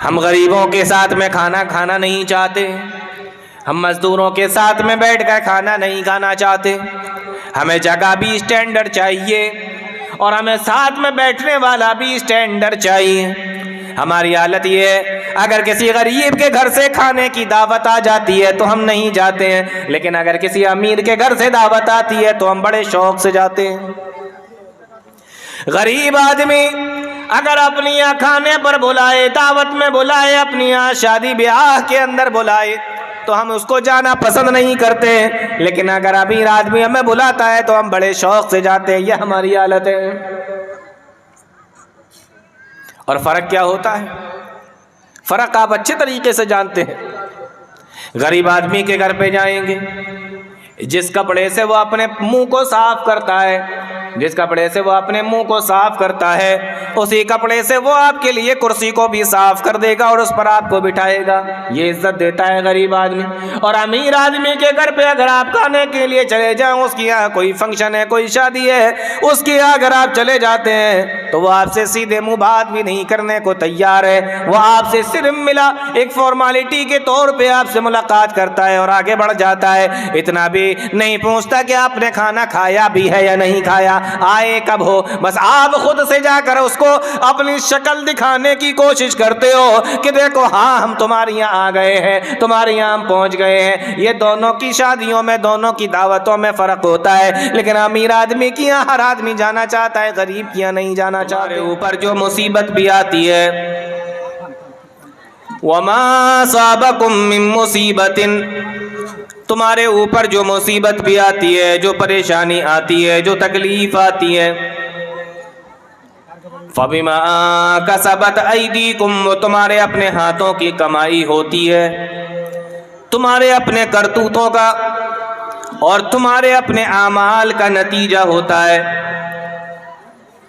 ہم غریبوں کے ساتھ میں کھانا نہیں چاہتے، ہم مزدوروں کے ساتھ میں بیٹھ کر کھانا نہیں کھانا چاہتے، ہمیں جگہ بھی اسٹینڈرڈ چاہیے اور ہمیں ساتھ میں بیٹھنے والا بھی اسٹینڈرڈ چاہیے۔ ہماری حالت یہ ہے، اگر کسی غریب کے گھر سے کھانے کی دعوت آ جاتی ہے تو ہم نہیں جاتے ہیں، لیکن اگر کسی امیر کے گھر سے دعوت آتی ہے تو ہم بڑے شوق سے جاتے ہیں۔ غریب آدمی اگر اپنی یہاں کھانے پر بلائے، دعوت میں بلائے، اپنی یہاں شادی بیاہ کے اندر بلائے تو ہم اس کو جانا پسند نہیں کرتے، لیکن اگر امیر آدمی ہمیں بلاتا ہے تو ہم بڑے شوق سے جاتے ہیں۔ یہ ہماری حالت ہے۔ اور فرق کیا ہوتا ہے؟ فرق آپ اچھے طریقے سے جانتے ہیں۔ غریب آدمی کے گھر پہ جائیں گے، جس کپڑے سے وہ اپنے منہ کو صاف کرتا ہے، جس کپڑے سے وہ اپنے منہ کو صاف کرتا ہے، اسی کپڑے سے وہ آپ کے لیے کرسی کو بھی صاف کر دے گا اور اس پر آپ کو بٹھائے گا۔ یہ عزت دیتا ہے غریب آدمی۔ اور امیر آدمی کے گھر پہ اگر آپ کھانے کے لیے چلے جائیں، اس کی یہاں کوئی فنکشن ہے، کوئی شادی ہے، اس کی یہاں اگر آپ چلے جاتے ہیں تو وہ آپ سے سیدھے منہ بات بھی نہیں کرنے کو تیار ہے۔ وہ آپ سے صرف ملا ایک فارمالٹی کے طور پہ آپ سے ملاقات کرتا ہے اور آگے بڑھ جاتا ہے، اتنا بھی نہیں پوچھتا کہ آپ نے کھانا کھایا بھی ہے یا نہیں کھایا، آئے کب ہو۔ بس آپ خود سے جا کر اس کو اپنی شکل دکھانے کی کوشش کرتے ہو کہ دیکھو ہاں ہم تمہارے یہاں آ گئے ہیں، تمہارے یہاں ہم پہنچ گئے ہیں۔ یہ دونوں کی شادیوں میں، دونوں کی دعوتوں میں فرق ہوتا ہے، لیکن امیر آدمی کی یہاں ہر آدمی جانا چاہتا ہے، غریب کی یہاں نہیں جانا چاہتا۔ تمہارے اوپر جو مصیبت بھی آتی ہے، وَمَا أَصَابَكُم مِّن مُّصِيبَةٍ، تمہارے اوپر جو مصیبت بھی آتی ہے، جو پریشانی آتی ہے، جو تکلیف آتی ہے، فَبِمَا كَسَبَتْ أَيْدِيكُمْ، وہ تمہارے اپنے ہاتھوں کی کمائی ہوتی ہے، تمہارے اپنے کرتوتوں کا اور تمہارے اپنے اعمال کا نتیجہ ہوتا ہے۔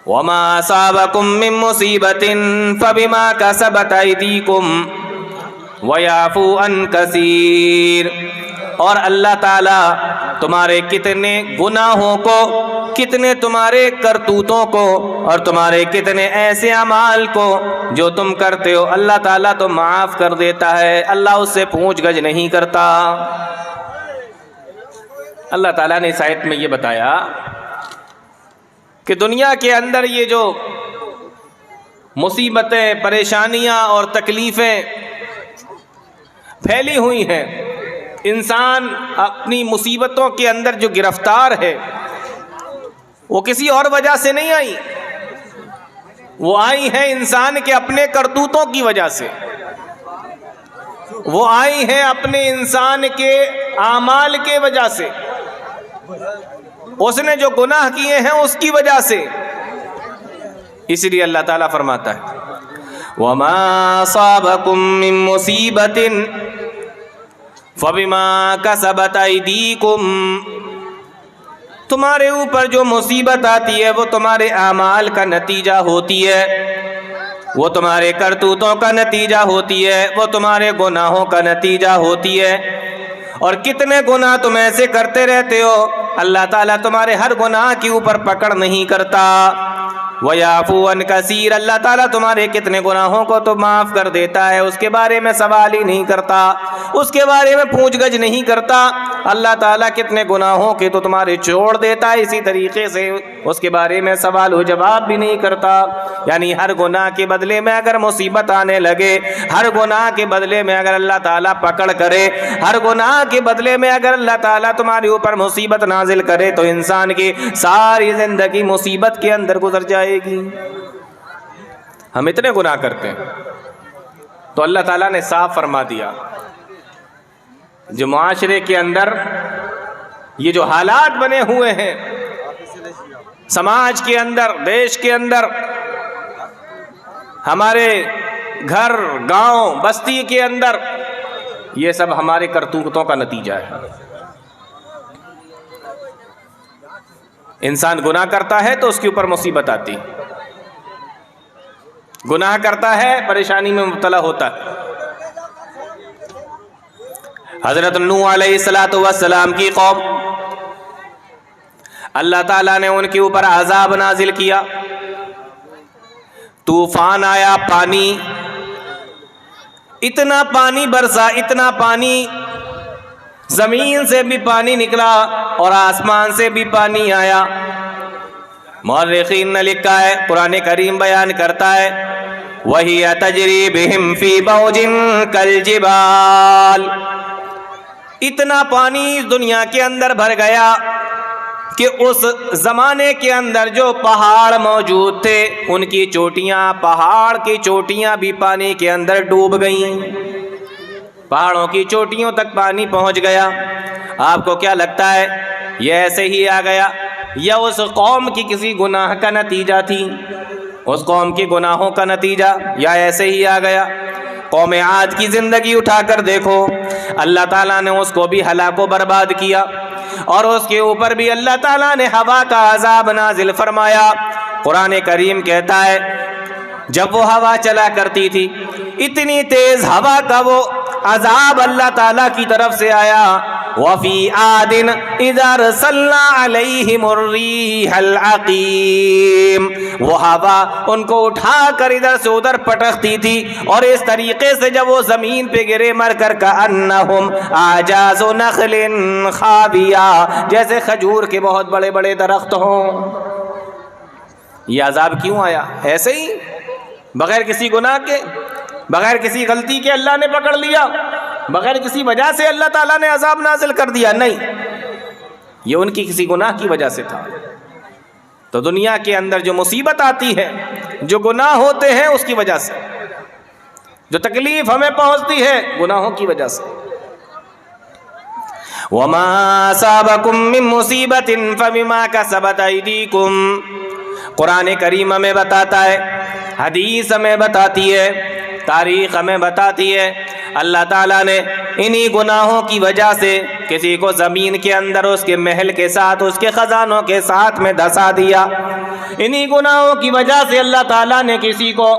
وَمَا أَصَابَكُم مِّن مُّصِيبَةٍ فَبِمَا كَسَبَتْ أَيْدِيكُمْ وَيَعْفُو عَن كَثِيرٍ، اور اللہ تعالیٰ تمہارے کتنے گناہوں کو، کتنے تمہارے کرتوتوں کو اور تمہارے کتنے ایسے اعمال کو جو تم کرتے ہو، اللہ تعالیٰ تو معاف کر دیتا ہے، اللہ اس سے پوچھ گچھ نہیں کرتا۔ اللہ تعالیٰ نے اس آیت میں یہ بتایا کہ دنیا کے اندر یہ جو مصیبتیں، پریشانیاں اور تکلیفیں پھیلی ہوئی ہیں، انسان اپنی مصیبتوں کے اندر جو گرفتار ہے وہ کسی اور وجہ سے نہیں آئی، وہ آئی ہیں انسان کے اپنے کرتوتوں کی وجہ سے، وہ آئی ہیں اپنے انسان کے اعمال کے وجہ سے، اس نے جو گناہ کیے ہیں اس کی وجہ سے۔ اس لیے اللہ تعالیٰ فرماتا ہے وَمَا أَصَابَكُم مِّن مُّصِيبَةٍ فَبِمَا كَسَبَتْ أَيْدِيكُمْ، تمہارے اوپر جو مصیبت آتی ہے وہ تمہارے اعمال کا نتیجہ ہوتی ہے، وہ تمہارے کرتوتوں کا نتیجہ ہوتی ہے، وہ تمہارے گناہوں کا نتیجہ ہوتی ہے۔ اور کتنے گناہ تم ایسے کرتے رہتے ہو، اللہ تعالیٰ تمہارے ہر گناہ کے اوپر پکڑ نہیں کرتا۔ وَيَعْفُو عَن كَثِيرٍ، اللہ تعالیٰ تمہارے کتنے گناہوں کو تو معاف کر دیتا ہے، اس کے بارے میں سوال ہی نہیں کرتا، اس کے بارے میں پوچھ گچھ نہیں کرتا۔ اللہ تعالیٰ کتنے گناہوں کے تو تمہارے چھوڑ دیتا ہے، اسی طریقے سے اس کے بارے میں سوال و جواب بھی نہیں کرتا۔ یعنی ہر گناہ کے بدلے میں اگر مصیبت آنے لگے، ہر گناہ کے بدلے میں اگر اللہ تعالیٰ پکڑ کرے، ہر گناہ کے بدلے میں اگر اللہ تعالیٰ تمہارے اوپر مصیبت نازل کرے تو انسان کی ساری زندگی مصیبت کے اندر گزر جائے گی۔ ہم اتنے گناہ کرتے ہیں تو اللہ تعالیٰ نے صاف فرما دیا، جو معاشرے کے اندر یہ جو حالات بنے ہوئے ہیں، سماج کے اندر، دیش کے اندر، ہمارے گھر، گاؤں، بستی کے اندر، یہ سب ہمارے کرتوتوں کا نتیجہ ہے۔ انسان گناہ کرتا ہے تو اس کے اوپر مصیبت آتی، گناہ کرتا ہے پریشانی میں مبتلا ہوتا ہے۔ حضرت نوح علیہ السلام کی قوم، اللہ تعالیٰ نے ان کے اوپر عذاب نازل کیا، طوفان آیا، پانی اتنا پانی برسا، اتنا پانی، زمین سے بھی پانی نکلا اور آسمان سے بھی پانی آیا۔ مورخین نے لکھا ہے، قرآن کریم بیان کرتا ہے وَهِيَ تَجْرِي بِهِمْ فِي مَوْجٍ كَالْجِبَالِ، اتنا پانی اس دنیا کے اندر بھر گیا کہ اس زمانے کے اندر جو پہاڑ موجود تھے ان کی چوٹیاں، پہاڑ کی چوٹیاں بھی پانی کے اندر ڈوب گئیں، پہاڑوں کی چوٹیوں تک پانی پہنچ گیا۔ آپ کو کیا لگتا ہے یہ ایسے ہی آ گیا یا اس قوم کی کسی گناہ کا نتیجہ تھی؟ اس قوم کے گناہوں کا نتیجہ، یا ایسے ہی آ گیا؟ قوم عاد کی زندگی اٹھا کر دیکھو، اللہ تعالیٰ نے اس کو بھی ہلاک و برباد کیا، اور اس کے اوپر بھی اللہ تعالیٰ نے ہوا کا عذاب نازل فرمایا۔ قرآن کریم کہتا ہے جب وہ ہوا چلا کرتی تھی، اتنی تیز ہوا کا وہ عذاب اللہ تعالیٰ کی طرف سے آیا۔ وَفِي عَادٍ إِذَا أَرْسَلْنَا عَلَيْهِمُ الرِّيحَ الْعَقِيمَ، وہ ہوا ان کو اٹھا کر ادھر سے ادھر پٹکتی تھی، اور اس طریقے سے جب وہ زمین پہ گرے مر کر كَأَنَّهُمْ أَعْجَازُ نَخْلٍ خَاوِيَةٍ، جیسے کھجور کے بہت بڑے بڑے درخت ہوں۔ یہ عذاب کیوں آیا؟ ایسے ہی بغیر کسی گناہ کے، بغیر کسی غلطی کے اللہ نے پکڑ لیا، بغیر کسی وجہ سے اللہ تعالیٰ نے عذاب نازل کر دیا؟ نہیں، یہ ان کی کسی گناہ کی وجہ سے تھا۔ تو دنیا کے اندر جو مصیبت آتی ہے، جو گناہ ہوتے ہیں اس کی وجہ سے، جو تکلیف ہمیں پہنچتی ہے گناہوں کی وجہ سے۔ وَمَا أَصَابَكُم مِّن مُّصِيبَةٍ فَبِمَا كَسَبَتْ أَيْدِيكُمْ، قرآن کریم ہمیں بتاتا ہے، حدیث ہمیں بتاتی ہے، تاریخ ہمیں بتاتی ہے، اللہ تعالیٰ نے انہی گناہوں کی وجہ سے کسی کو زمین کے اندر اس کے محل کے ساتھ، اس کے خزانوں کے ساتھ میں دھسا دیا۔ انہی گناہوں کی وجہ سے اللہ تعالیٰ نے کسی کو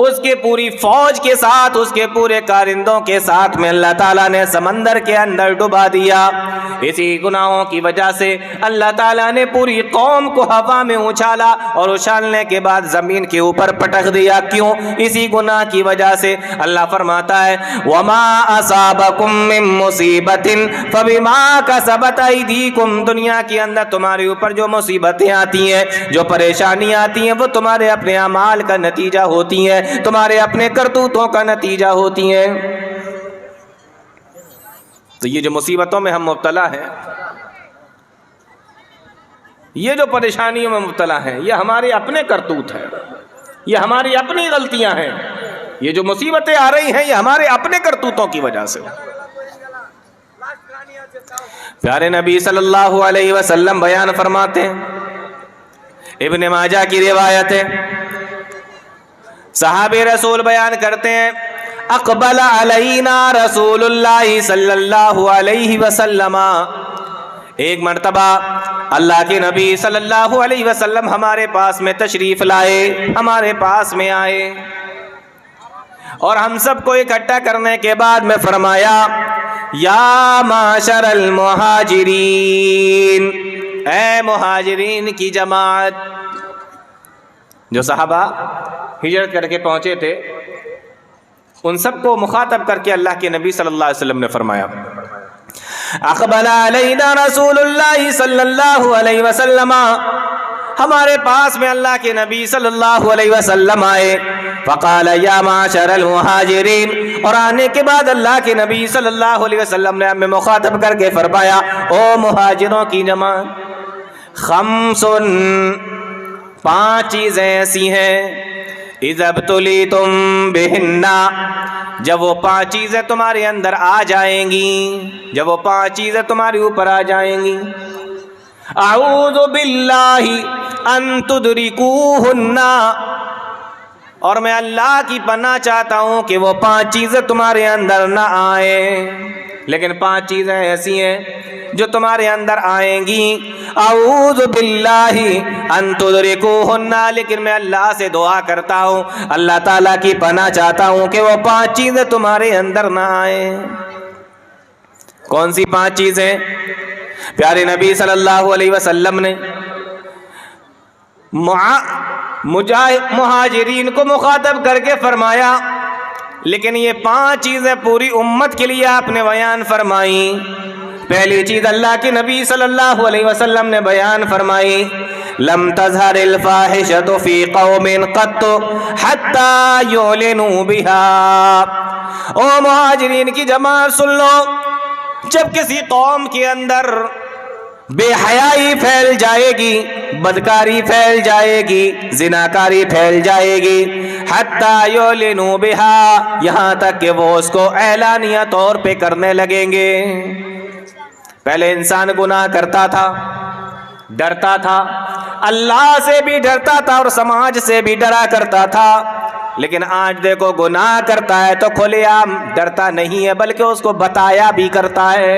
اس کے پوری فوج کے ساتھ، اس کے پورے کارندوں کے ساتھ میں اللہ تعالیٰ نے سمندر کے اندر ڈبا دیا۔ اسی گناہوں کی وجہ سے اللہ تعالیٰ نے پوری قوم کو ہوا میں اچھالا، اور اچھالنے کے بعد زمین کے اوپر پٹک دیا۔ کیوں؟ اسی گناہ کی وجہ سے۔ اللہ فرماتا ہے وَمَا أَصَابَكُم مِّن مُّصِيبَةٍ فَبِمَا كَسَبَتْ أَيْدِيكُمْ، دنیا کے اندر تمہارے اوپر جو مصیبتیں آتی ہیں، جو پریشانیاں آتی ہیں، وہ تمہارے اپنے اعمال کا نتیجہ ہوتی ہیں، تمہارے اپنے کرتوتوں کا نتیجہ ہوتی ہیں۔ تو یہ جو مصیبتوں میں ہم مبتلا ہیں، یہ جو پریشانیوں میں مبتلا ہیں، یہ ہمارے اپنے کرتوت ہیں، یہ ہماری اپنی غلطیاں ہیں۔ یہ جو مصیبتیں آ رہی ہیں یہ ہمارے اپنے کرتوتوں کی وجہ سے۔ پیارے نبی صلی اللہ علیہ وسلم بیان فرماتے ہیں، ابن ماجہ کی روایت ہے، صحابی رسول بیان کرتے ہیں اقبل علینا رسول اللہ صلی اللہ علیہ وسلم، ایک مرتبہ اللہ کے نبی صلی اللہ علیہ وسلم ہمارے پاس میں تشریف لائے، ہمارے پاس میں آئے، اور ہم سب کو اکٹھا کرنے کے بعد میں فرمایا یا معاشر المہاجرین، اے مہاجرین کی جماعت۔ جو صحابہ ہجرت کر کے پہنچے تھے ان سب کو مخاطب کر کے اللہ کے نبی صلی اللہ علیہ وسلم نے فرمایا اقبل علینا رسول اللہ صلی اللہ علیہ وسلم، ہمارے پاس میں اللہ کے نبی صلی اللہ علیہ وسلم آئے، فقال یا معاشر المہاجرین، اور آنے کے بعد اللہ کے نبی صلی اللہ علیہ وسلم نے ہمیں مخاطب کر کے فرمایا او مہاجروں کی جماعت، خمس، 5 چیزیں ایسی ہیں، اذا ابتلیتم بہن، جب وہ 5 چیزیں تمہارے اندر آ جائیں گی، جب وہ 5 چیزیں تمہارے اوپر آ جائیں گی، اعوذ باللہ ان تدرکوہن، اور میں اللہ کی پناہ چاہتا ہوں کہ وہ 5 چیزیں تمہارے اندر نہ آئیں، لیکن 5 چیزیں ایسی ہیں جو تمہارے اندر آئیں گی، اعوذ باللہ ان تدرکوہن، لیکن میں اللہ سے دعا کرتا ہوں، اللہ تعالیٰ کی پناہ چاہتا ہوں کہ وہ 5 چیزیں تمہارے اندر نہ آئیں۔ کون سی 5 چیزیں؟ پیارے نبی صلی اللہ علیہ وسلم نے مہاجرین کو مخاطب کر کے فرمایا لیکن یہ 5 چیزیں پوری امت کے لیے آپ نے بیان فرمائی. پہلی چیز اللہ کے نبی صلی اللہ علیہ وسلم نے بیان فرمائی, لم تظہر الفاحشۃ فی قوم قط حتی یعلنوا بها. او مہاجرین کی جماعت سن لو, جب کسی قوم کے اندر بے حیائی پھیل جائے گی, بدکاری پھیل جائے گی, زناکاری پھیل جائے گی, حتی یعلنوا بها, یہاں تک کہ وہ اس کو اعلانیہ طور پہ کرنے لگیں گے. پہلے انسان گناہ کرتا تھا, ڈرتا تھا, اللہ سے بھی ڈرتا تھا اور سماج سے بھی ڈرا کرتا تھا. لیکن آج دیکھو گناہ کرتا ہے تو کھلے عام ڈرتا نہیں ہے, بلکہ اس کو بتایا بھی کرتا ہے.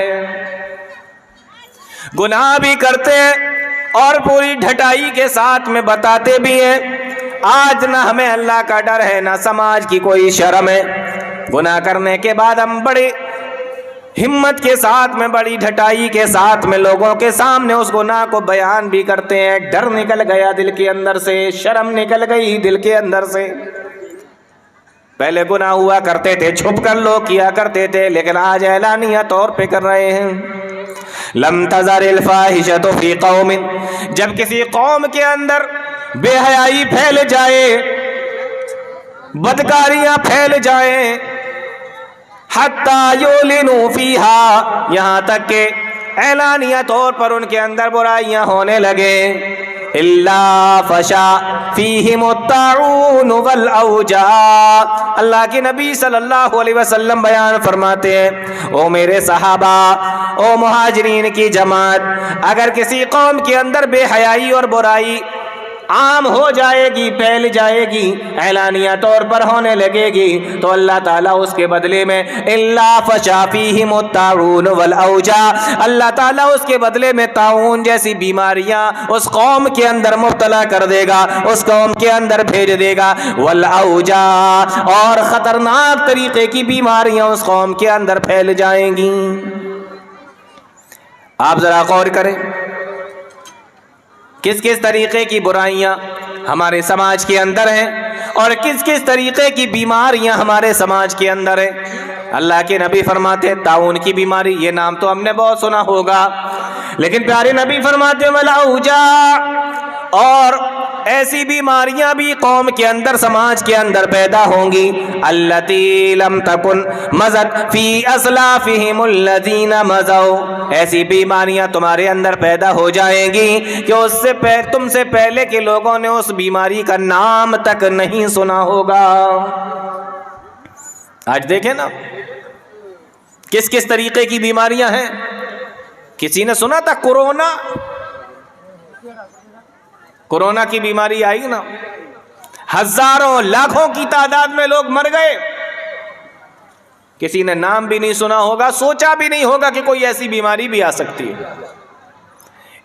گناہ بھی کرتے ہیں اور پوری ڈھٹائی کے ساتھ میں بتاتے بھی ہیں. آج نہ ہمیں اللہ کا ڈر ہے, نہ سماج کی کوئی شرم ہے. گناہ کرنے کے بعد ہم بڑی ہمت کے ساتھ میں, بڑی ڈھٹائی کے ساتھ میں لوگوں کے سامنے اس گناہ کو بیان بھی کرتے ہیں. ڈر نکل گیا دل کے اندر سے, شرم نکل گئی دل کے اندر سے. پہلے گناہ ہوا کرتے تھے, چھپ کر لوگ کیا کرتے تھے, لیکن آج اعلانیہ طور پہ کر رہے ہیں. لم تظہر الفاحشۃ فی قوم, جب کسی قوم کے اندر بے حیائی پھیل جائے, بدکاریاں پھیل جائیں, حتی یعلنوا فیہا, یہاں تک کہ اعلانیہ طور پر ان کے اندر برائیاں ہونے لگے. الا فشا فیہم الطاعون والاوجاع, اللہ کے نبی صلی اللہ علیہ وسلم بیان فرماتے ہیں, او میرے صحابہ, او مہاجرین کی جماعت, اگر کسی قوم کے اندر بے حیائی اور برائی عام ہو جائے گی, پھیل جائے گی, اعلانیہ طور پر ہونے لگے گی, تو اللہ تعالیٰ اس کے بدلے میں الا فشا فیہم الطاعون والاوجاع, اللہ تعالیٰ اس کے بدلے میں طاعون جیسی بیماریاں اس قوم کے اندر مبتلا کر دے گا, اس قوم کے اندر بھیج دے گا. والاوجاع, اور خطرناک طریقے کی بیماریاں اس قوم کے اندر پھیل جائیں گی. آپ ذرا غور کریں, کس کس طریقے کی برائیاں ہمارے سماج کے اندر ہیں اور کس کس طریقے کی بیماریاں ہمارے سماج کے اندر ہیں. اللہ کے نبی فرماتے ہیں طاعون کی بیماری, یہ نام تو ہم نے بہت سنا ہوگا, لیکن پیارے نبی فرماتے ہیں والاوجاع, اور ایسی بیماریاں بھی قوم کے اندر, سماج کے اندر پیدا ہوں گی. التی لم تکن مضت فی اسلافہم الذین مضوا, ایسی بیماریاں تمہارے اندر پیدا ہو جائیں گی کہ اس سے تم سے پہلے کے لوگوں نے اس بیماری کا نام تک نہیں سنا ہوگا. آج دیکھیں نا کس کس طریقے کی بیماریاں ہیں. کسی نے سنا تھا کورونا کی بیماری آئی نا, ہزاروں لاکھوں کی تعداد میں لوگ مر گئے. کسی نے نام بھی نہیں سنا ہوگا, سوچا بھی نہیں ہوگا کہ کوئی ایسی بیماری بھی آ سکتی ہے.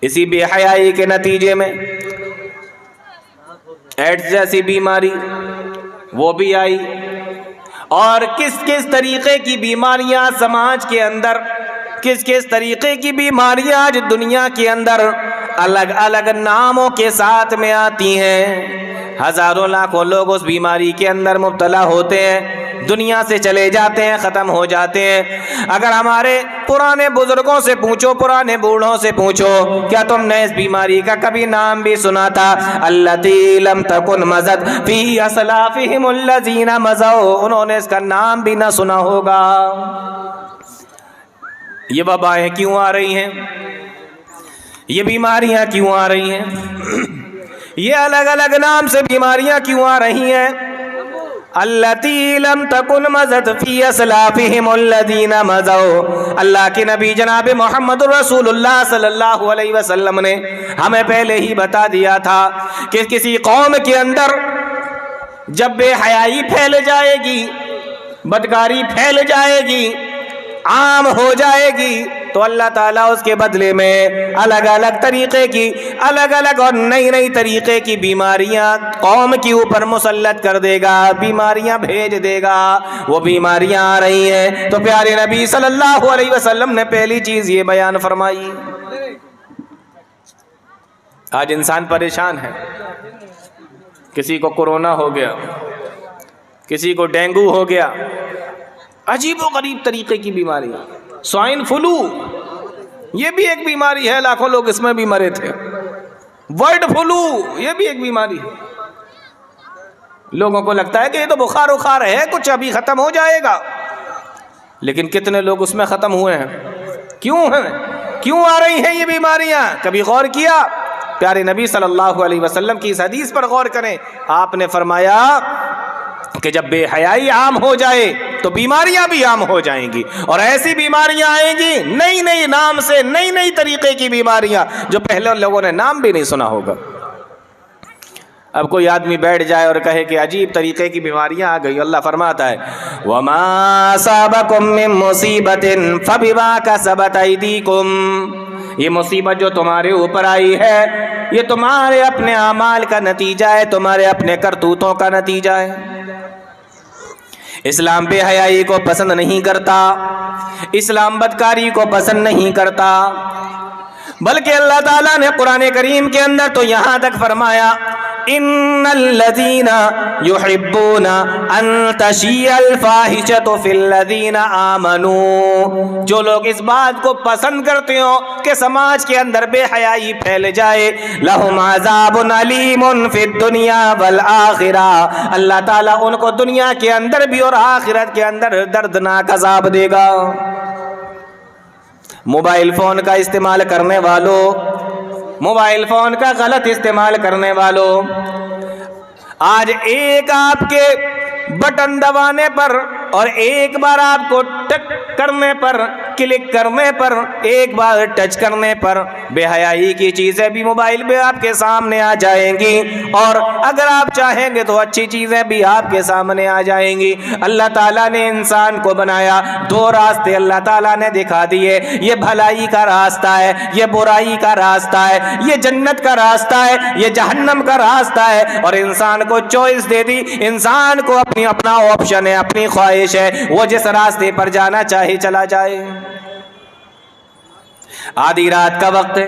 اسی بے حیائی کے نتیجے میں ایڈز جیسی بیماری وہ بھی آئی, اور کس کس طریقے کی بیماریاں سماج کے اندر, کس کس طریقے کی بیماریاں آج دنیا کے اندر الگ الگ ناموں کے ساتھ میں آتی ہیں. ہزاروں لاکھوں لوگ اس بیماری کے اندر مبتلا ہوتے ہیں, دنیا سے چلے جاتے ہیں, ختم ہو جاتے ہیں. اگر ہمارے پرانے بزرگوں سے پوچھو, پرانے بوڑھوں سے پوچھو, کیا تم نے اس بیماری کا کبھی نام بھی سنا تھا؟ التی لم تکن مضت فی اسلافہم الذین مضوا, انہوں نے اس کا نام بھی نہ سنا ہوگا. یہ وبائیں کیوں آ رہی ہیں, یہ بیماریاں کیوں آ رہی ہیں, یہ الگ الگ نام سے بیماریاں کیوں آ رہی ہیں؟ التی لم تکن مضت فی اسلافہم الذین مضوا, اللہ کے نبی جناب محمد رسول اللہ صلی اللہ علیہ وسلم نے ہمیں پہلے ہی بتا دیا تھا کہ کسی قوم کے اندر جب بے حیائی پھیل جائے گی, بدکاری پھیل جائے گی, عام ہو جائے گی, تو اللہ تعالیٰ اس کے بدلے میں الگ الگ طریقے کی, الگ الگ اور نئی نئی طریقے کی بیماریاں قوم کے اوپر مسلط کر دے گا, بیماریاں بھیج دے گا. وہ بیماریاں آ رہی ہیں تو پیارے نبی صلی اللہ علیہ وسلم نے پہلی چیز یہ بیان فرمائی. آج انسان پریشان ہے, کسی کو کورونا ہو گیا, کسی کو ڈینگو ہو گیا، عجیب و غریب طریقے کی بیماریاں، سوائن فلو یہ بھی ایک بیماری ہے، لاکھوں لوگ اس میں بھی مرے تھے، برڈ فلو یہ بھی ایک بیماری ہے۔ لوگوں کو لگتا ہے کہ یہ تو بخار اخار ہے، کچھ ابھی ختم ہو جائے گا، لیکن کتنے لوگ اس میں ختم ہوئے ہیں؟ کیوں ہیں؟ کیوں آ رہی ہیں یہ بیماریاں؟ کبھی غور کیا؟ پیارے نبی صلی اللہ علیہ وسلم کی اس حدیث پر غور کریں، آپ نے فرمایا کہ جب بے حیائی عام ہو جائے تو بیماریاں بھی عام ہو جائیں گی، اور ایسی بیماریاں آئیں گی نئی نئی نام سے، نئی نئی طریقے کی بیماریاں جو پہلے لوگوں نے نام بھی نہیں سنا ہوگا۔ اب کوئی آدمی بیٹھ جائے اور کہے کہ عجیب طریقے کی بیماریاں آ گئی، اللہ فرماتا ہے وَمَا أَصَابَكُم مِّن مُّصِيبَةٍ فَبِمَا كَسَبَتْ أَيْدِيكُمْ، یہ مصیبت جو تمہارے اوپر آئی ہے یہ تمہارے اپنے اعمال کا نتیجہ ہے، تمہارے اپنے کرتوتوں کا نتیجہ ہے۔ اسلام بے حیائی کو پسند نہیں کرتا، اسلام بدکاری کو پسند نہیں کرتا، بلکہ اللہ تعالیٰ نے قرآن کریم کے اندر تو یہاں تک فرمایا ان الذین یحبون ان تشیع الفاحشۃ فی الذین آمنوا، جو لوگ اس بات کو پسند کرتے ہو کہ سماج کے اندر بے حیائی پھیل جائے، لہم عذاب علیم فی الدنیا والآخرہ، اللہ تعالیٰ ان کو دنیا کے اندر بھی اور آخرت کے اندر دردناک عذاب دے گا۔ موبائل فون کا استعمال کرنے والوں، موبائل فون کا غلط استعمال کرنے والوں، آج ایک آپ کے بٹن دبانے پر اور ایک بار آپ کو ٹک کرنے پر، کلک کرنے پر، ایک بار ٹچ کرنے پر بے حیائی کی چیزیں بھی موبائل پہ آپ کے سامنے آ جائیں گی، اور اگر آپ چاہیں گے تو اچھی چیزیں بھی آپ کے سامنے آ جائیں گی۔ اللہ تعالیٰ نے انسان کو بنایا، دو راستے اللہ تعالیٰ نے دکھا دیے، یہ بھلائی کا راستہ ہے، یہ برائی کا راستہ ہے، یہ جنت کا راستہ ہے، یہ جہنم کا راستہ ہے، اور انسان کو چوائس دے دی، انسان کو اپنا آپشن ہے، اپنی خواہش ہے، وہ جس راستے پر جانا چاہے چلا جائے۔ آدھی رات کا وقت ہے،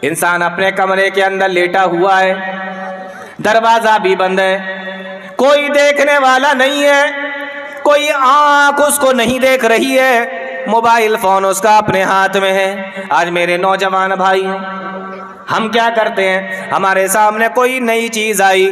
انسان اپنے کمرے کے اندر لیٹا ہوا ہے، دروازہ بھی بند ہے، کوئی دیکھنے والا نہیں ہے، کوئی آنکھ اس کو نہیں دیکھ رہی ہے، موبائل فون اس کا اپنے ہاتھ میں ہے۔ آج میرے نوجوان بھائی ہیں، ہم کیا کرتے ہیں؟ ہمارے سامنے کوئی نئی چیز آئی،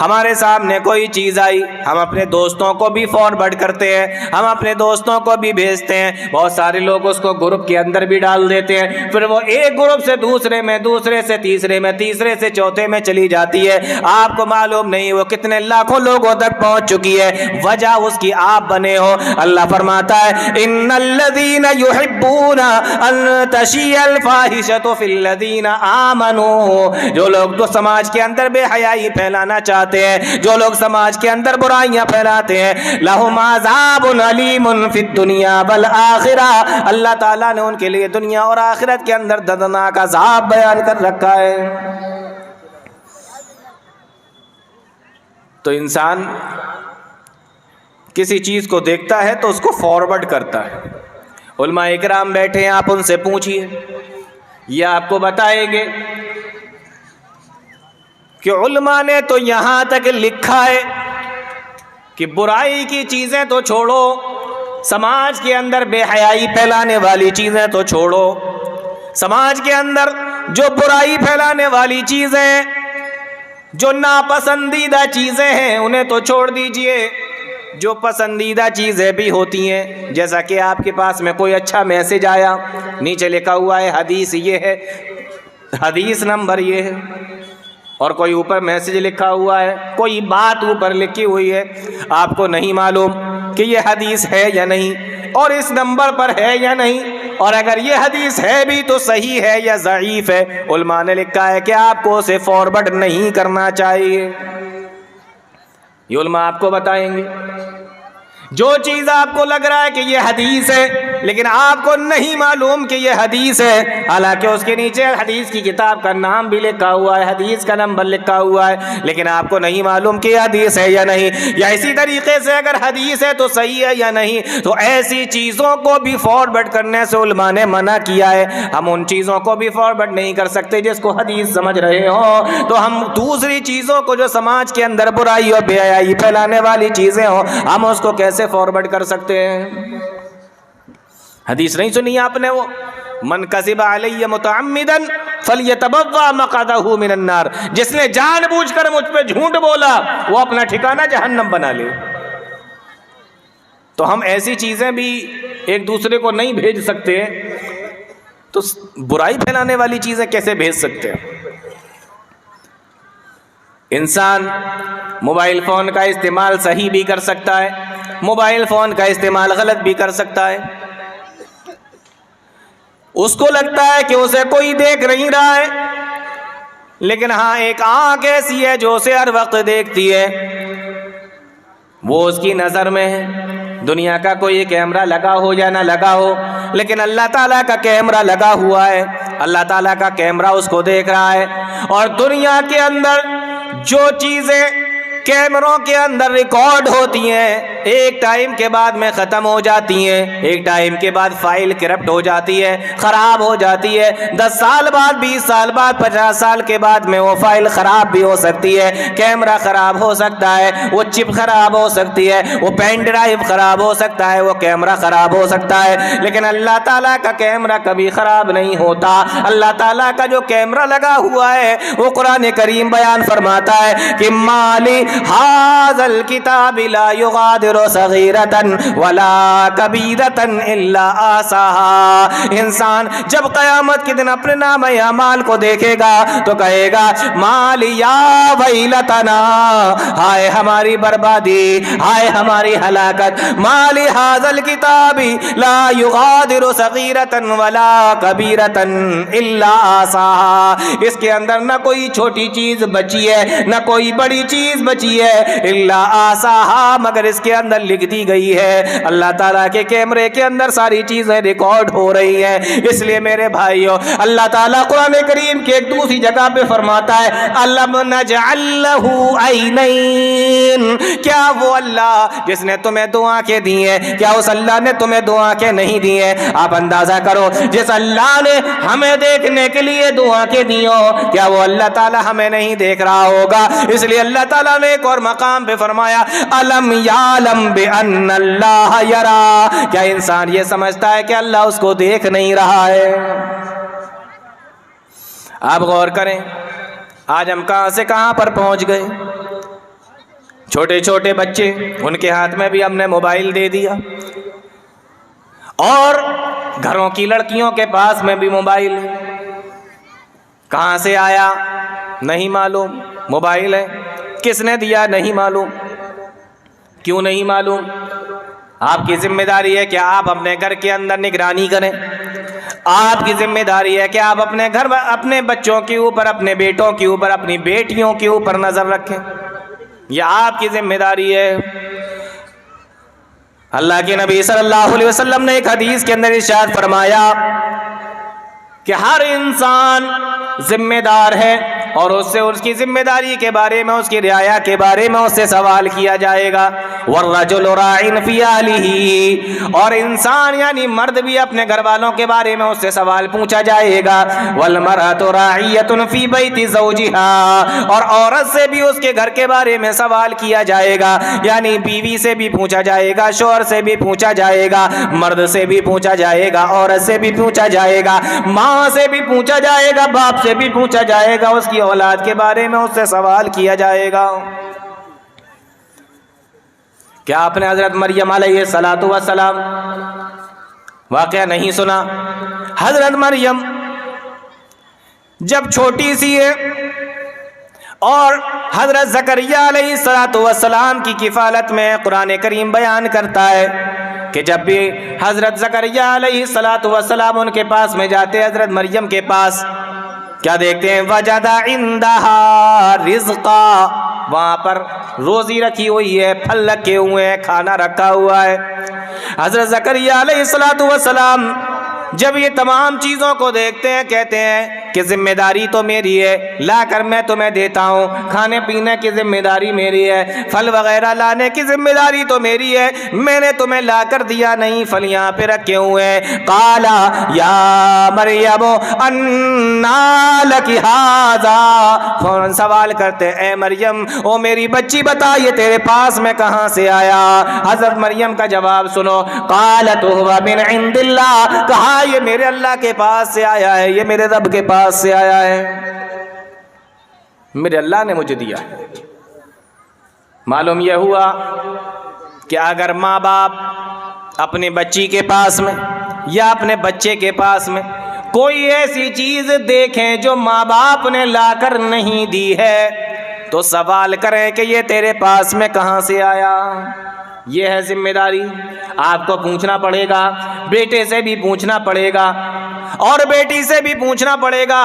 ہمارے سامنے کوئی چیز آئی، ہم اپنے دوستوں کو بھی فارورڈ کرتے ہیں، ہم اپنے دوستوں کو بھی بھیجتے ہیں، بہت سارے لوگ اس کو گروپ کے اندر بھی ڈال دیتے ہیں، پھر وہ ایک گروپ سے دوسرے میں، دوسرے سے تیسرے میں، تیسرے سے چوتھے میں چلی جاتی ہے، آپ کو معلوم نہیں وہ کتنے لاکھوں لوگوں تک پہنچ چکی ہے، وجہ اس کی آپ بنے ہو۔ اللہ فرماتا ہے ان الذین یحبون ان تشیع الفاحشۃ فی الذین آمنوا، جو لوگ تو سماج کے اندر بے حیائی پھیلانا چاہتے ہیں، جو لوگ سماج کے اندر برائیاں پھیلاتے ہیں، لہم عذاب علیم فی الدنیا والآخرہ، اللہ تعالیٰ نے ان کے لیے دنیا اور آخرت کے اندر دردناک عذاب بیان کر رکھا ہے۔ تو انسان کسی چیز کو دیکھتا ہے تو اس کو فارورڈ کرتا ہے۔ علماء اکرام بیٹھے ہیں، آپ ان سے پوچھئے، یہ آپ کو بتائیں گے کہ علماء نے تو یہاں تک لکھا ہے کہ برائی کی چیزیں تو چھوڑو، سماج کے اندر بے حیائی پھیلانے والی چیزیں تو چھوڑو، سماج کے اندر جو برائی پھیلانے والی چیزیں، جو ناپسندیدہ چیزیں ہیں انہیں تو چھوڑ دیجئے، جو پسندیدہ چیزیں بھی ہوتی ہیں، جیسا کہ آپ کے پاس میں کوئی اچھا میسج آیا، نیچے لکھا ہوا ہے حدیث یہ ہے، حدیث نمبر یہ ہے، اور کوئی اوپر میسج لکھا ہوا ہے، کوئی بات اوپر لکھی ہوئی ہے، آپ کو نہیں معلوم کہ یہ حدیث ہے یا نہیں، اور اس نمبر پر ہے یا نہیں، اور اگر یہ حدیث ہے بھی تو صحیح ہے یا ضعیف ہے، علماء نے لکھا ہے کہ آپ کو اسے فارورڈ نہیں کرنا چاہیے۔ یہ علماء آپ کو بتائیں گے۔ جو چیز آپ کو لگ رہا ہے کہ یہ حدیث ہے، لیکن آپ کو نہیں معلوم کہ یہ حدیث ہے، حالانکہ اس کے نیچے حدیث کی کتاب کا نام بھی لکھا ہوا ہے، حدیث کا نمبر لکھا ہوا ہے، لیکن آپ کو نہیں معلوم کہ یہ حدیث ہے یا نہیں۔ یا اسی طریقے سے اگر حدیث ہے تو صحیح ہے یا نہیں، تو ایسی چیزوں کو بھی فارورڈ کرنے سے علماء نے منع کیا ہے۔ ہم ان چیزوں کو بھی فارورڈ نہیں کر سکتے جس کو حدیث سمجھ رہے ہوں، تو ہم دوسری چیزوں کو جو سماج کے اندر برائی اور بے حیائی پھیلانے والی چیزیں ہوں، ہم اس کو کیسے فارورڈ کر سکتے ہیں؟ حدیث نہیں سنی آپ نے؟ وہ من کذب علی متعمدا فلیتبوأ مقعدہ من النار، جس نے جان بوجھ کر مجھ پہ جھوٹ بولا وہ اپنا ٹھکانہ جہنم بنا لے۔ تو ہم ایسی چیزیں بھی ایک دوسرے کو نہیں بھیج سکتے، تو برائی پھیلانے والی چیزیں کیسے بھیج سکتے ہیں؟ انسان موبائل فون کا استعمال صحیح بھی کر سکتا ہے، موبائل فون کا استعمال غلط بھی کر سکتا ہے۔ اس کو لگتا ہے کہ اسے کوئی دیکھ نہیں رہا ہے، لیکن ہاں ایک آنکھ ایسی ہے جو اسے ہر وقت دیکھتی ہے، وہ اس کی نظر میں ہے۔ دنیا کا کوئی کیمرہ لگا ہو یا نہ لگا ہو، لیکن اللہ تعالیٰ کا کیمرہ لگا ہوا ہے، اللہ تعالیٰ کا کیمرہ اس کو دیکھ رہا ہے۔ اور دنیا کے اندر جو چیزیں کیمروں کے اندر ریکارڈ ہوتی ہیں ایک ٹائم کے بعد میں ختم ہو جاتی ہیں، ایک ٹائم کے بعد فائل کرپٹ ہو جاتی ہے، خراب ہو جاتی ہے، 10 سال بعد، 20 سال بعد، 50 سال کے بعد میں وہ فائل خراب بھی ہو سکتی ہے، کیمرہ خراب ہو سکتا ہے، وہ چپ خراب ہو سکتی ہے، وہ پین ڈرائیو خراب ہو سکتا ہے، وہ کیمرہ خراب ہو سکتا ہے، لیکن اللہ تعالیٰ کا کیمرہ کبھی خراب نہیں ہوتا۔ اللہ تعالیٰ کا جو کیمرہ لگا ہوا ہے وہ قرآن کریم بیان فرماتا ہے کہ مالی هذا الكتاب لا يغادر صغيرة ولا كبيرة الا احصاها۔ انسان جب قیامت کے دن اپنے نام اعمال کو دیکھے گا تو کہے گا مالی یا ویلتنا، ہائے ہماری بربادی، ہائے ہماری ہلاکت، مالی هذا الكتاب لا يغادر صغيرة ولا كبيرة الا احصاها۔ اس کے اندر نہ کوئی چھوٹی چیز بچی ہے نہ کوئی بڑی چیز بچی ہے، اللہ آساہا، مگر اس کے اندر لکھ دی گئی ہے۔ اللہ تعالیٰ کے کیمرے کے اندر ساری چیزیں ریکارڈ ہو رہی ہیں۔ اس لیے میرے بھائیو، اللہ تعالیٰ قرآن کریم کے ایک دوسری جگہ پہ فرماتا ہے الم نجعل لہ عینین، کیا وہ اللہ جس نے تمہیں دو آنکھیں دی ہیں، کیا اس اللہ نے تمہیں دو آنکھیں نہیں دی ہیں؟ آپ اندازہ کرو، جس اللہ نے ہمیں دیکھنے کے لیے دو آنکھیں دی ہوں، کیا وہ اللہ تعالیٰ ہمیں نہیں دیکھ رہا ہوگا؟ اس لیے اللہ تعالیٰ نے ایک اور مقام پہ فرمایا الم یعلم بان اللہ یرا، کیا انسان یہ سمجھتا ہے کہ اللہ اس کو دیکھ نہیں رہا ہے؟ آپ غور کریں، آج ہم کہاں سے کہاں پر پہنچ گئے۔ چھوٹے چھوٹے بچے، ان کے ہاتھ میں بھی ہم نے موبائل دے دیا، اور گھروں کی لڑکیوں کے پاس میں بھی موبائل ہے۔ کہاں سے آیا نہیں معلوم، موبائل ہے، کس نے دیا نہیں معلوم۔ کیوں نہیں معلوم؟ آپ کی ذمہ داری ہے کہ آپ اپنے گھر کے اندر نگرانی کریں، آپ کی ذمہ داری ہے کہ آپ اپنے گھر، اپنے بچوں کے اوپر، اپنے بیٹوں کے اوپر، اپنی بیٹیوں کے اوپر نظر رکھیں، یہ آپ کی ذمہ داری ہے۔ اللہ کے نبی صلی اللہ علیہ وسلم نے ایک حدیث کے اندر ارشاد فرمایا کہ ہر انسان ذمہ دار ہے، اور اس سے اس کی ذمہ داری کے بارے میں، اس کی رعایا کے بارے میں اس سے سوال کیا جائے گا۔ والرجل راع فی اہلہ، اور انسان یعنی مرد بھی اپنے گھر والوں کے بارے میں اس سے سوال پوچھا جائے گا۔ والمرأۃ راعیۃ فی بیت زوجہا، اور عورت سے بھی اس کے گھر کے بارے میں سوال کیا جائے گا، یعنی بیوی سے بھی پوچھا جائے گا، شوہر سے بھی پوچھا جائے گا، مرد سے بھی پوچھا جائے گا، عورت سے بھی پوچھا جائے گا، ماں سے بھی پوچھا جائے گا، باپ سے بھی پوچھا جائے گا، اس کی اولاد کے بارے میں اس سے سوال کیا جائے گا۔ کیا آپ نے حضرت مریم علیہ السلام واقعہ نہیں سنا؟ حضرت مریم جب چھوٹی سی ہے، اور حضرت زکریا علیہ السلام کی کفالت میں قرآن کریم بیان کرتا ہے کہ جب بھی حضرت زکریا علیہ السلام ان کے پاس میں جاتے، حضرت مریم کے پاس، کیا دیکھتے ہیں؟ وجد عندہا رزقا، وہاں پر روزی رکھی ہوئی ہے، پھل رکھے ہوئے ہیں، کھانا رکھا ہوا ہے۔ حضرت زکریا علیہ السلام جب یہ تمام چیزوں کو دیکھتے ہیں کہتے ہیں کہ ذمہ داری تو میری ہے، لا کر میں تمہیں دیتا ہوں، کھانے پینے کی ذمہ داری میری ہے، پھل وغیرہ لانے کی ذمہ داری تو میری ہے، میں نے تمہیں لا کر دیا نہیں، پھل یہاں پہ رکھے ہوئے ہیں۔ قالا یا مریم انا لکی ھذا، فوراً سوال کرتے اے مریم او میری بچی بتا یہ تیرے پاس میں کہاں سے آیا؟ حضرت مریم کا جواب سنو، قالت هو من عند اللہ، کہا یہ میرے اللہ کے پاس سے آیا ہے، یہ میرے رب کے پاس سے آیا ہے، میرے اللہ نے مجھے دیا ہے۔ معلوم یہ ہوا کہ اگر ماں باپ اپنے بچی کے پاس میں یا اپنے بچے کے پاس میں کوئی ایسی چیز دیکھیں جو ماں باپ نے لا کر نہیں دی ہے تو سوال کریں کہ یہ تیرے پاس میں کہاں سے آیا۔ یہ ہے ذمہ داری، آپ کو پوچھنا پڑے گا، بیٹے سے بھی پوچھنا پڑے گا اور بیٹی سے بھی پوچھنا پڑے گا۔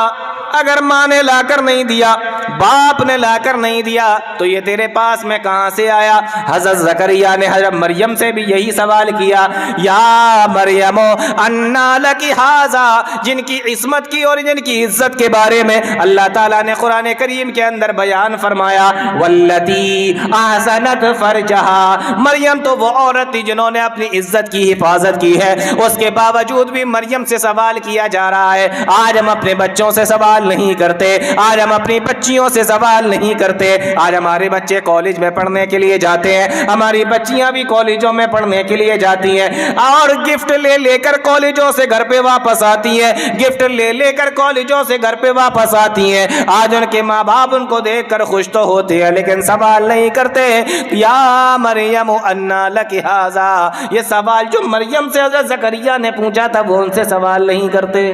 اگر ماں نے لا کر نہیں دیا، باپ نے لا کر نہیں دیا تو یہ تیرے پاس میں کہاں سے آیا؟ حضرت زکریا نے حضرت مریم سے بھی یہی سوال کیا، یا مریم انا لکی ھذا، جن کی عصمت کی اور جن کی عزت کے بارے میں اللہ تعالیٰ نے قرآن کریم کے اندر بیان فرمایا، واللتی احسنت فرجہا، مریم تو وہ عورت تھی جنہوں نے اپنی عزت کی حفاظت کی ہے، اس کے باوجود بھی مریم سے سوال کیا جا رہا ہے۔ آج ہم اپنے بچوں سے سوال نہیں کرتے، آج ہم اپنی بچیوں سے سوال نہیں کرتے۔ آج ہمارے بچے کالج میں پڑھنے کے لیے جاتے ہیں، ہماری بچیاں بھی کالجوں میں پڑھنے کے لیے جاتی ہیں اور گفٹ لے لے کر کالجوں سے گھر پہ واپس آتی ہیں، گفٹ لے لے کر کالجوں سے گھر پہ واپس آتی ہیں۔ آج ان کے ماں باپ ان کو دیکھ کر خوش تو ہوتے ہیں لیکن سوال نہیں کرتے، یا مریم انا لکی ھذا، یہ سوال جو مریم سے حضرت زکریا نے پوچھا تھا وہ ان سے سوال نہیں کرتے۔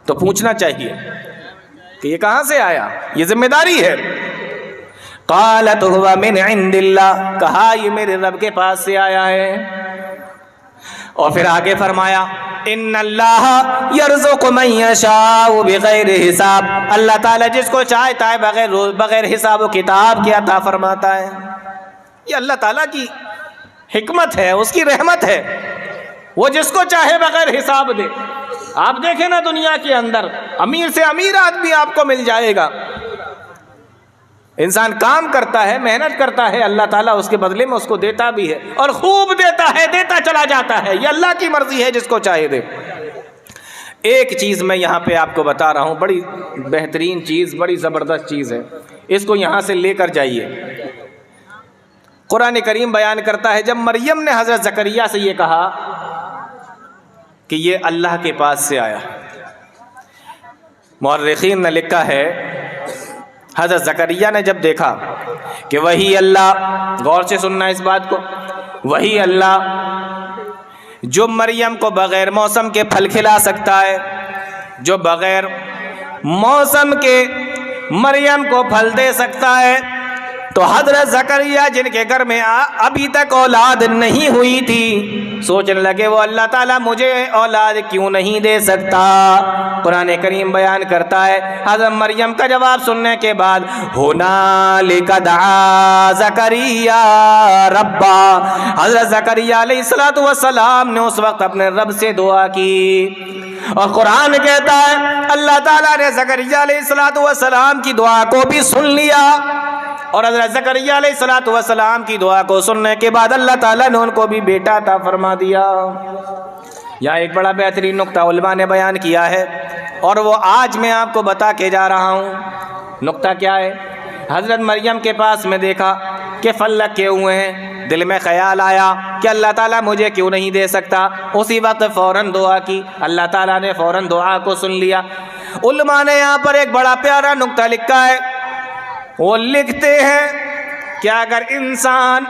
تو پوچھنا چاہیے کہ یہ کہاں سے آیا، یہ ذمہ داری ہے۔ قالت هو من عند اللہ، کہا یہ میرے رب کے پاس سے آیا ہے۔ اور پھر آگے فرمایا ان اللہ یرزق من یشاء بغیر حساب، اللہ تعالیٰ جس کو چاہتا ہے بغیر حساب و کتاب کے عطا فرماتا ہے۔ یہ اللہ تعالیٰ کی حکمت ہے، اس کی رحمت ہے، وہ جس کو چاہے بغیر حساب دے۔ آپ دیکھیں نا دنیا کے اندر امیر سے امیر آدمی آپ کو مل جائے گا، انسان کام کرتا ہے، محنت کرتا ہے، اللہ تعالیٰ اس کے بدلے میں اس کو دیتا بھی ہے اور خوب دیتا ہے، دیتا چلا جاتا ہے، یہ اللہ کی مرضی ہے، جس کو چاہے دے۔ ایک چیز میں یہاں پہ آپ کو بتا رہا ہوں، بڑی بہترین چیز، بڑی زبردست چیز ہے، اس کو یہاں سے لے کر جائیے۔ قرآن کریم بیان کرتا ہے جب مریم نے حضرت زکریا سے یہ کہا کہ یہ اللہ کے پاس سے آیا، مورخین نے لکھا ہے حضرت زکریا نے جب دیکھا کہ وہی اللہ، غور سے سننا اس بات کو، وہی اللہ جو مریم کو بغیر موسم کے پھل کھلا سکتا ہے، جو بغیر موسم کے مریم کو پھل دے سکتا ہے، تو حضرت زکریا جن کے گھر میں ابھی تک اولاد نہیں ہوئی تھی سوچنے لگے وہ اللہ تعالیٰ مجھے اولاد کیوں نہیں دے سکتا۔ قرآن کریم بیان کرتا ہے حضرت مریم کا جواب سننے کے بعد ہنالک دعا زکریا ربا، حضرت زکریا علیہ السلام نے اس وقت اپنے رب سے دعا کی، اور قرآن کہتا ہے اللہ تعالیٰ نے زکریا علیہ السلام کی دعا کو بھی سن لیا، اور حضرت زکریا علیہ السلام کی دعا کو سننے کے بعد اللہ تعالیٰ نے ان کو بھی بیٹا عطا فرما دیا۔ یہاں ایک بڑا بہترین نقطہ علماء نے بیان کیا ہے اور وہ آج میں آپ کو بتا کے جا رہا ہوں۔ نقطہ کیا ہے؟ حضرت مریم کے پاس میں دیکھا کہ پھل رکھے ہوئے ہیں، دل میں خیال آیا کہ اللہ تعالیٰ مجھے کیوں نہیں دے سکتا، اسی وقت فوراً دعا کی، اللہ تعالیٰ نے فوراً دعا کو سن لیا۔ علماء نے یہاں پر ایک بڑا پیارا نقطہ لکھا ہے، وہ لکھتے ہیں کہ اگر انسان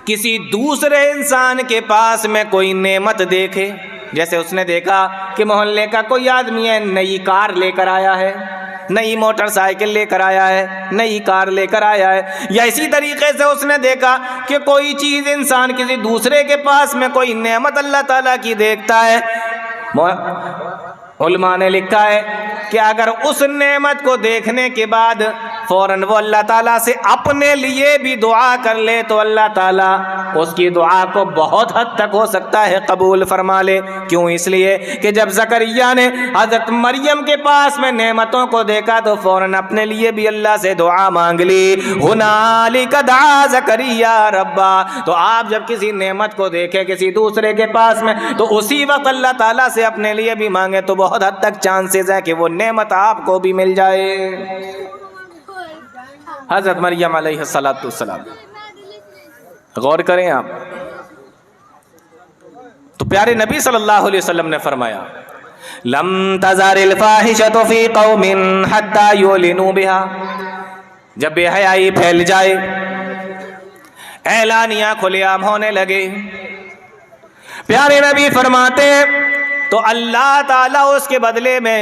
کسی دوسرے انسان کے پاس میں کوئی نعمت دیکھے، جیسے اس نے دیکھا کہ محلے کا کوئی آدمی ہے نئی کار لے کر آیا ہے، نئی موٹر سائیکل لے کر آیا ہے، نئی کار لے کر آیا ہے، یا اسی طریقے سے اس نے دیکھا کہ کوئی چیز انسان کسی دوسرے کے پاس میں کوئی نعمت اللہ تعالیٰ کی دیکھتا ہے، علماء نے لکھا ہے کہ اگر اس نعمت کو دیکھنے کے بعد فوراً وہ اللہ تعالیٰ سے اپنے لیے بھی دعا کر لے تو اللہ تعالیٰ اس کی دعا کو بہت حد تک ہو سکتا ہے قبول فرما لے. کیوں؟ اس لیے کہ جب زکریا نے حضرت مریم کے پاس میں نعمتوں کو دیکھا تو فوراً اپنے لیے بھی اللہ سے دعا مانگ لی. ہنالک دعا زکریا ربا. تو آپ جب کسی نعمت کو دیکھیں کسی دوسرے کے پاس میں تو اسی وقت اللہ تعالیٰ سے اپنے لیے بھی مانگے تو بہت حد تک چانسز ہے کہ وہ نعمت آپ کو بھی مل جائے. حضرت مریم علیہ السلام غور کریں آپ تو پیارے نبی صلی اللہ علیہ وسلم نے فرمایا لم تزار الفاحشۃ فی قوم حتی یعلنوا بها. جب بے حیائی پھیل جائے اعلانیہ کھلے عام ہونے لگے پیارے نبی فرماتے تو اللہ تعالیٰ اس کے بدلے میں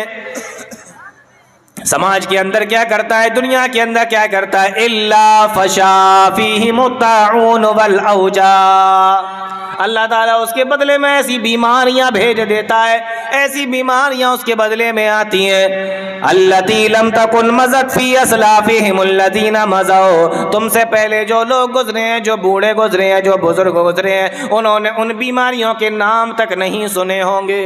سماج کے اندر کیا کرتا ہے, دنیا کے اندر کیا کرتا ہے, الا فشا فیہم الطاعون والاوجاع. اللہ تعالیٰ اس کے بدلے میں ایسی بیماریاں بھیج دیتا ہے, ایسی بیماریاں اس کے بدلے میں آتی ہیں. التی لم تکن مضت فی اسلافہم الذین مضوا. تم سے پہلے جو لوگ گزرے ہیں, جو بوڑھے گزرے ہیں, جو بزرگ گزرے ہیں, انہوں نے ان بیماریوں کے نام تک نہیں سنے ہوں گے.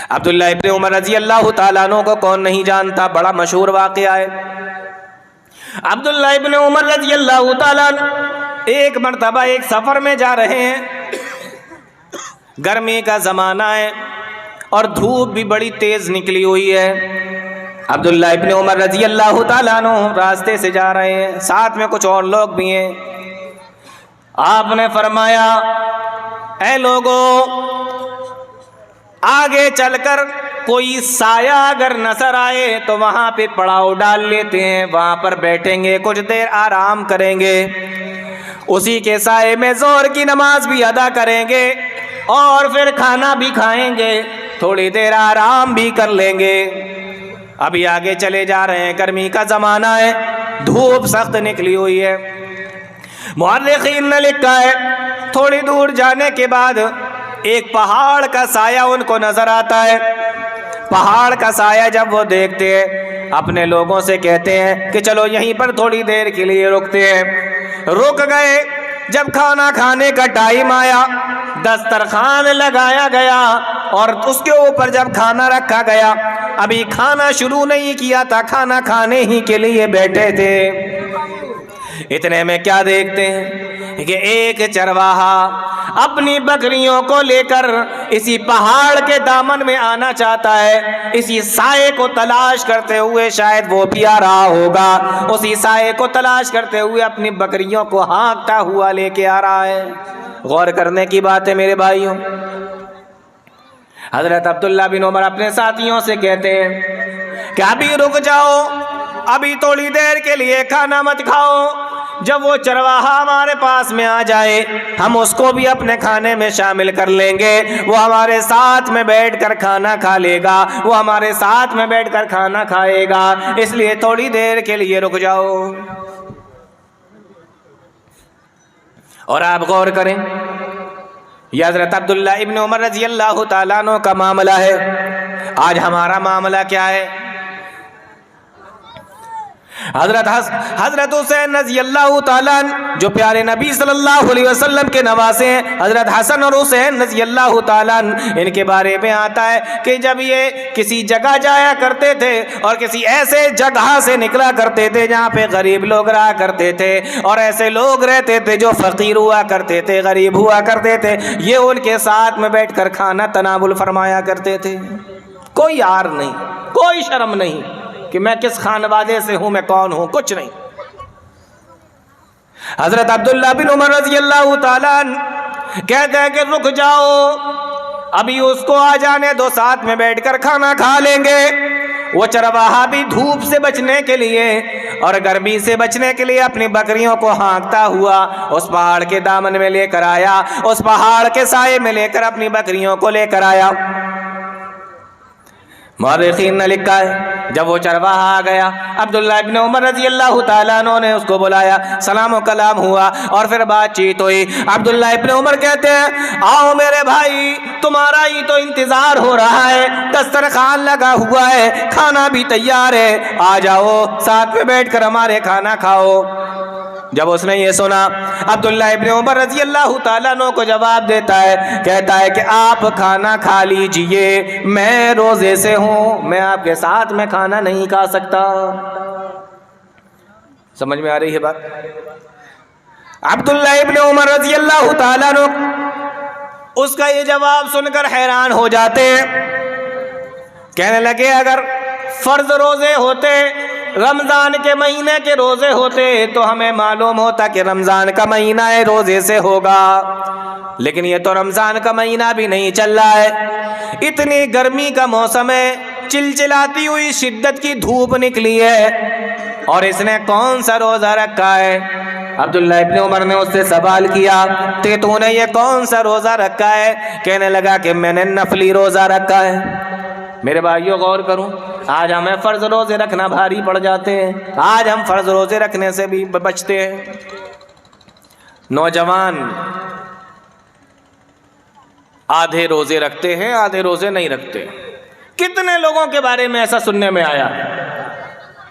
عبداللہ ابن عمر رضی اللہ تعالیٰ عنہ کو کون نہیں جانتا, بڑا مشہور واقعہ ہے. عبداللہ ابن عمر رضی اللہ تعالیٰ عنہ ایک مرتبہ ایک سفر میں جا رہے ہیں, گرمی کا زمانہ ہے اور دھوپ بھی بڑی تیز نکلی ہوئی ہے. عبداللہ ابن عمر رضی اللہ تعالیٰ عنہ راستے سے جا رہے ہیں, ساتھ میں کچھ اور لوگ بھی ہیں. آپ نے فرمایا اے لوگو, آگے چل کر کوئی سایہ اگر نظر آئے تو وہاں پہ پڑاؤ ڈال لیتے ہیں, وہاں پر بیٹھیں گے, کچھ دیر آرام کریں گے, اسی کے سائے میں ظہر کی نماز بھی ادا کریں گے اور پھر کھانا بھی کھائیں گے, تھوڑی دیر آرام بھی کر لیں گے. ابھی آگے چلے جا رہے ہیں, گرمی کا زمانہ ہے, دھوپ سخت نکلی ہوئی ہے. مورخین نے لکھا ہے تھوڑی دور جانے کے بعد ایک پہاڑ کا سایہ ان کو نظر آتا ہے. پہاڑ کا سایہ جب وہ دیکھتے ہیں اپنے لوگوں سے کہتے ہیں کہ چلو یہیں پر تھوڑی دیر کے لیے رکتے ہیں. رک گئے. جب کھانا کھانے کا ٹائم آیا, دسترخوان لگایا گیا اور اس کے اوپر جب کھانا رکھا گیا, ابھی کھانا شروع نہیں کیا تھا, کھانا کھانے ہی کے لیے بیٹھے تھے. اتنے میں کیا دیکھتے ہیں کہ ایک چرواہا اپنی بکریوں کو لے کر اسی پہاڑ کے دامن میں آنا چاہتا ہے. اسی سائے کو تلاش کرتے ہوئے, شاید وہ بھی آ رہا ہوگا, اسی سائے کو تلاش کرتے ہوئے اپنی بکریوں کو ہانکتا ہوا لے کے آ رہا ہے. غور کرنے کی بات ہے میرے بھائیوں. حضرت عبداللہ بن عمر اپنے ساتھیوں سے کہتے ہیں کہ ابھی رک جاؤ, ابھی تھوڑی دیر کے لیے کھانا مت کھاؤ. جب وہ چرواہا ہمارے پاس میں آ جائے ہم اس کو بھی اپنے کھانے میں شامل کر لیں گے, وہ ہمارے ساتھ میں بیٹھ کر کھانا کھا لے گا, وہ ہمارے ساتھ میں بیٹھ کر کھانا کھائے گا, اس لیے تھوڑی دیر کے لیے رک جاؤ. اور آپ غور کریں, یہ حضرت عبداللہ ابن عمر رضی اللہ تعالیٰ عنہ کا معاملہ ہے. آج ہمارا معاملہ کیا ہے؟ حضرت حسین رضی اللہ تعالیٰ جو پیارے نبی صلی اللہ علیہ وسلم کے نواسے ہیں, حضرت حسن اور حسین رضی اللہ تعالیٰ ان کے بارے میں آتا ہے کہ جب یہ کسی جگہ جایا کرتے تھے اور کسی ایسے جگہ سے نکلا کرتے تھے جہاں پہ غریب لوگ رہا کرتے تھے اور ایسے لوگ رہتے تھے جو فقیر ہوا کرتے تھے, غریب ہوا کرتے تھے, یہ ان کے ساتھ میں بیٹھ کر کھانا تناول فرمایا کرتے تھے. کوئی عار نہیں, کوئی شرم نہیں کہ میں کس خانوادے سے ہوں, میں کون ہوں, کچھ نہیں. حضرت عبداللہ بن عمر رضی اللہ تعالیٰ کہتے ہیں کہ رک جاؤ, ابھی اس کو آ جانے دو, ساتھ میں بیٹھ کر کھانا کھا لیں گے. وہ چرواہا بھی دھوپ سے بچنے کے لیے اور گرمی سے بچنے کے لیے اپنی بکریوں کو ہانکتا ہوا اس پہاڑ کے دامن میں لے کر آیا, اس پہاڑ کے سائے میں لے کر اپنی بکریوں کو لے کر آیا. مورخین نے لکھا ہے جب وہ چرواہا آ گیا عبداللہ ابن عمر رضی اللہ تعالیٰ عنہ نے اس کو بلایا, سلام و کلام ہوا اور پھر بات چیت ہوئی. عبداللہ ابن عمر کہتے ہیں آؤ میرے بھائی, تمہارا ہی تو انتظار ہو رہا ہے, دسترخوان لگا ہوا ہے, کھانا بھی تیار ہے, آ جاؤ ساتھ میں بیٹھ کر ہمارے کھانا کھاؤ. جب اس نے یہ سنا عبداللہ ابن عمر رضی اللہ تعالیٰ عنہ کو جواب دیتا ہے, کہتا ہے کہ آپ کھانا کھا لیجئے, میں روزے سے ہوں, میں آپ کے ساتھ میں کھانا نہیں کھا سکتا. سمجھ میں آ رہی ہے بات؟ عبداللہ ابن عمر رضی اللہ تعالیٰ عنہ اس کا یہ جواب سن کر حیران ہو جاتے ہیں. کہنے لگے اگر فرض روزے ہوتے, رمضان کے مہینے کے روزے ہوتے تو ہمیں معلوم ہوتا کہ رمضان کا مہینہ ہے روزے سے ہوگا, لیکن یہ تو رمضان کا مہینہ بھی نہیں چل رہا ہے, اتنی گرمی کا موسم ہے, چلچلاتی ہوئی شدت کی دھوپ نکلی ہے, اور اس نے کون سا روزہ رکھا ہے؟ عبداللہ ابن عمر نے اس سے سوال کیا کہ تو نے یہ کون سا روزہ رکھا ہے؟ کہنے لگا کہ میں نے نفلی روزہ رکھا ہے. میرے بھائیوں غور کروں, آج ہمیں فرض روزے رکھنا بھاری پڑ جاتے ہیں, آج ہم فرض روزے رکھنے سے بھی بچتے ہیں. نوجوان آدھے روزے رکھتے ہیں, آدھے روزے نہیں رکھتے. کتنے لوگوں کے بارے میں ایسا سننے میں آیا,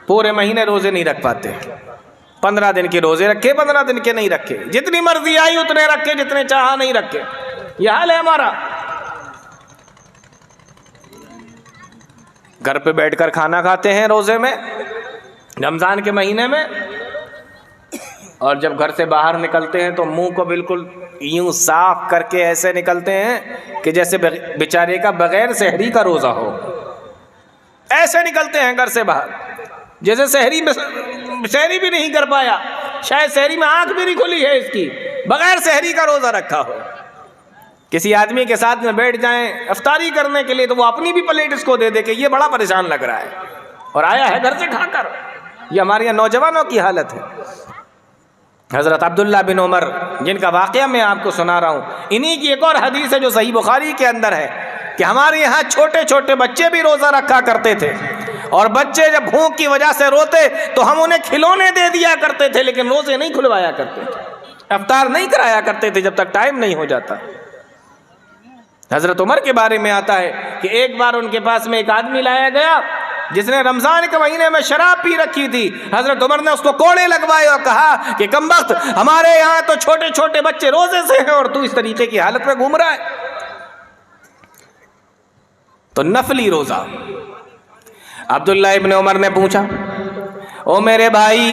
پورے مہینے روزے نہیں رکھ پاتے, 15 دن کے روزے رکھے, 15 دن کے نہیں رکھے, جتنی مرضی آئی اتنے رکھے, جتنے چاہا نہیں رکھے. یہ حال ہے ہمارا. گھر پہ بیٹھ کر کھانا کھاتے ہیں روزے میں, رمضان کے مہینے میں, اور جب گھر سے باہر نکلتے ہیں تو منہ کو بالکل یوں صاف کر کے ایسے نکلتے ہیں کہ جیسے بیچارے کا بغیر سحری کا روزہ ہو. ایسے نکلتے ہیں گھر سے باہر جیسے سحری بھی نہیں کر پایا, شاید سحری میں آنکھ بھی نہیں کھلی ہے اس کی, بغیر سحری کا روزہ رکھا ہو. کسی آدمی کے ساتھ میں بیٹھ جائیں افطاری کرنے کے لیے تو وہ اپنی بھی پلیٹ اس کو دے دے کہ یہ بڑا پریشان لگ رہا ہے اور آیا ہے گھر سے کھا کر. یہ ہمارے یہاں نوجوانوں کی حالت ہے. حضرت عبداللہ بن عمر جن کا واقعہ میں آپ کو سنا رہا ہوں, انہی کی ایک اور حدیث ہے جو صحیح بخاری کے اندر ہے کہ ہمارے یہاں چھوٹے چھوٹے بچے بھی روزہ رکھا کرتے تھے, اور بچے جب بھوک کی وجہ سے روتے تو ہم انہیں کھلونے دے دیا کرتے تھے, لیکن روزے نہیں کھلوایا کرتے تھے, افطار نہیں کرایا کرتے تھے جب تک ٹائم نہیں ہو جاتا. حضرت عمر کے بارے میں آتا ہے کہ ایک بار ان کے پاس میں ایک آدمی لایا گیا جس نے رمضان کے مہینے میں شراب پی رکھی تھی. حضرت عمر نے اس کو کوڑے لگوائے اور کہا کہ کمبخت, ہمارے یہاں تو چھوٹے چھوٹے بچے روزے سے ہیں اور تو اس طریقے کی حالت میں گھوم رہا ہے. تو نفلی روزہ. عبداللہ ابن عمر نے پوچھا, او میرے بھائی